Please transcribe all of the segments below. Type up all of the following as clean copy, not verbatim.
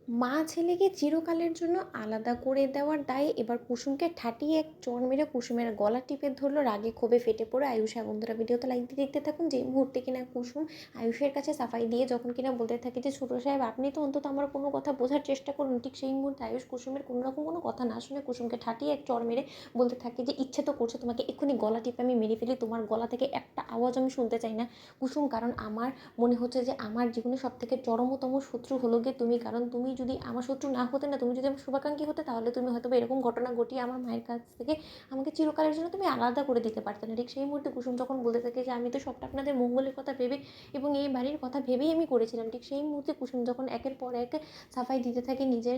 মা ছেলেকে চিরকালের জন্য আলাদা করে দেওয়ার দায়ে এবার কুসুমকে ঠাটিয়ে এক চড় মেরে কুসুমের গলা টিপে ধরলো, রাগে ক্ষোভে ফেটে পড়ে আয়ুষ। বন্ধুরা, ভিডিওতে লাইক দিয়ে দেখতে থাকুন। যে মুহূর্তে কিনা কুসুম আয়ুষের কাছে সাফাই দিয়ে যখন কিনা বলতে থাকে যে ছোটো সাহেব আপনি তো অন্তত আমার কোনো কথা বোঝার চেষ্টা করুন, ঠিক সেই মুহূর্তে আয়ুষ কুসুমের কোনো রকম কোনো কথা না শুনে কুসুমকে ঠাটিয়ে এক চড় মেরে বলতে থাকে যে ইচ্ছে তো করছে তোমাকে এক্ষুনি গলা টিপে আমি মেরে ফেলি, তোমার গলা থেকে একটা আওয়াজ আমি শুনতে চাই না কুসুম, কারণ আমার মনে হচ্ছে যে আমার জীবনে সব থেকে চরমতম শত্রু হলো গিয়ে তুমি, কারণ তুমি যদি আমার শত্রু না হতে, না তুমি যদি আমার শুভাকাঙ্ক্ষী হতে, তাহলে তুমি হয়তো এরকম ঘটনা ঘটিয়ে আমার মায়ের কাছ থেকে আমাকে চিরকালের জন্য তুমি আলাদা করে দিতে পারতে না। ঠিক সেই মুহূর্তে কুসুম যখন বলতে থাকে যে আমি তো সবটা আপনাদের মঙ্গলের কথা ভেবে এবং এই বাড়ির কথা ভেবেই আমি করেছিলাম, ঠিক সেই মুহূর্তে কুসুম যখন একের পর এক সাফাই দিতে থাকে, নিজের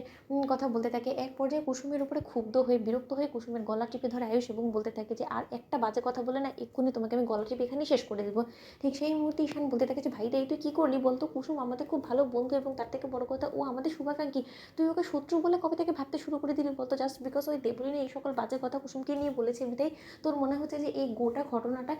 কথা বলতে থাকে, এক পর্যায়ে কুসুমের উপরে ক্ষুব্ধ হয়ে বিরক্ত হয়ে কুসুমের গলা টিপে ধরে আয়ুষ এবং বলতে থাকে যে আর একটা বাজে কথা বলে না এক্ষুনি তোমাকে আমি গলা টিপে এখানেই শেষ করে দেবো। ঠিক সেই মুহূর্তে ঈশান বলতে থাকে যে ভাই রে তুই কী করলি বলতো, কুসুম আমাদের খুব ভালো বন্ধু এবং তার থেকে বড় কথা ও আমাদের শুভাকাঙ্ক্ষী, তুই ওকে শত্রু বলে কবে থেকে ভাবতে শুরু করে দিলি বলতো, জাস্ট বিকজ ওই দেবলিনে এই সকল বাজে কথা কুসুমকে নিয়ে বলেছে এমনিতেই তোর মনে হচ্ছে যে এই গোটা ঘটনাটা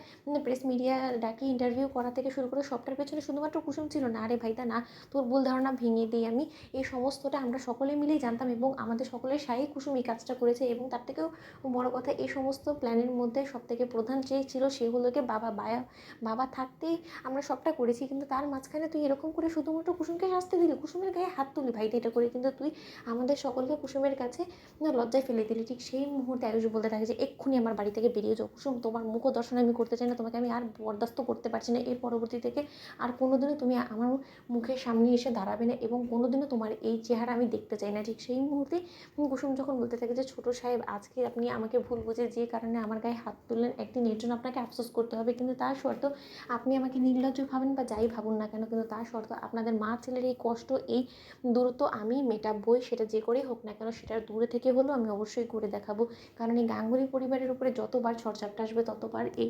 প্রেস মিডিয়া ডাকি ইন্টারভিউ করা থেকে শুরু করে সবটার পেছনে শুধুমাত্র কুসুম ছিল না? আরে ভাইটা না, তোর ভুল ধারণা ভেঙে দিই আমি, এই সমস্তটা আমরা সকলে মিলেই জানতাম এবং আমাদের সকলের সাই কুসুম এই কাজটা করেছে এবং তার থেকেও বড় কথা এই সমস্ত প্ল্যানের মধ্যে সব থেকে প্রধান যে ছিল সে হলো গিয়ে বাবা থাকতেই আমরা সবটা করেছি, কিন্তু তার মাঝখানে তুই এরকম করে শুধুমাত্র কুসুমকে শাস্তি দিলি, কুসুমের গায়ে হাত তুলি ভাই, এটা করে কিন্তু তুই আমাদের সকলকে কুসুমের কাছে লজ্জায় ফেলে দিলি। ঠিক সেই মুহূর্তে আয়ুষ বলতে থাকে যে এক্ষুনি আমার বাড়ি থেকে বেরিয়ে যাও কুসুম, তোমার মুখ দর্শন আমি করতে চাই না, তোমাকে আমি আর বরদাস্ত করতে পারছি না, এর পরবর্তী থেকে আর কোনোদিনও তুমি আমার মুখের সামনে এসে দাঁড়াবে না এবং কোনোদিনও তোমার এই চেহারা আমি দেখতে চাই না। ঠিক সেই মুহূর্তে কুসুম যখন বলতে থাকে যে ছোটো সাহেব আজকে আপনি আমাকে ভুল বুঝে যে কারণে আমার গায়ে হাত তুললেন, একদিন এর জন্য আপনাকে আফসোস করতে হবে, কিন্তু তার শর্ত আপনি আমাকে নির্লজ্জ ভাবেন বা যাই ভাবুন না কেন, কিন্তু তার শর্ত আপনাদের মা ছেলের এই কষ্ট এই দূরত্ব আমি মেটাবই, সেটা যে করেই হোক না কেন, সেটা দূরে থেকে হলেও আমি অবশ্যই করে দেখাবো। কারণ এই গাঙ্গুলি পরিবারের উপরে যতবার ঝড়ঝাপটা আসবে ততবার এই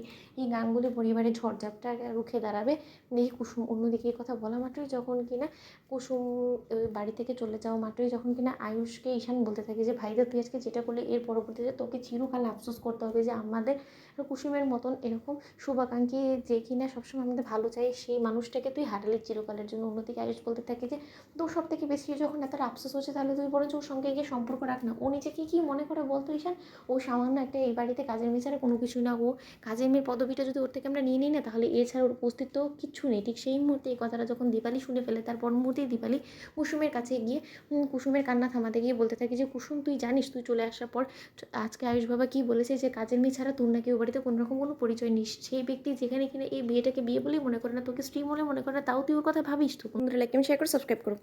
গাঙ্গুলি পরিবারের ঝড়ঝাপটা রুখে দাঁড়াবে এই কুসুম। অন্যদিকে এই কথা বলা মাত্রই যখন কিনা কুসুম বাড়ি থেকে চলে যাওয়া মাত্রই যখন কিনা আয়ুষকে ঈশান বলতে থাকে যে ভাইদা তুই আজকে যেটা করলে এর পরবর্তীতে তোকে চিরকাল আফসোস করতে হবে যে আমাদের কুসুমের মতন এরকম শুভাকাঙ্ক্ষী যে কিনা সবসময় আমাদের ভালো চাই সেই মানুষটাকে তুই হারালি চিরকালের জন্য। অন্যদিকে আয়ুষ বলতে থাকে যে তোর সব থেকে বেশি যখন এত আফসোস হচ্ছে তাহলে তুই বরঞ্চ ওর সঙ্গে গিয়ে সম্পর্ক রাখ না। ও নিজেকে কী মনে করে বলতো ঈশান, ও সামান্য একটা এই বাড়িতে কাজের মেয়ে ছাড়া কোনো কিছু না, ও কাজের মেয়ের পদবিটা যদি ওর থেকে আমরা নিয়ে নিই না তাহলে এছাড়া ওর অস্তিত্ব কিচ্ছু নেই। ঠিক সেই মুহূর্তে এই কথাটা যখন দীপালি শুনে ফেলে তার পর মুহূর্তেই দীপালি কুসুমের কাছে গিয়ে কুসুমের কান্না থামাতে গিয়ে বলতে থাকে যে কুসুম তুই জানিস তুই চলে আসার পর আজকে আয়ুষ বাবা কী বলেছে যে কাজের মেয়ে ছাড়া তোর নাকি ও বাড়িতে কোনো রকম কোনো পরিচয় নিস, সেই ব্যক্তি যেখানে কিনা এই বিয়েটাকে বিয়ে বলেই মনে করে না, তোকে স্ত্রী বলে মনে করে না, তাও তুই ওর কথা ভাবিস? তো বন্ধুরা, লাইক, শেয়ার করে সাবস্ক্রাইব করো।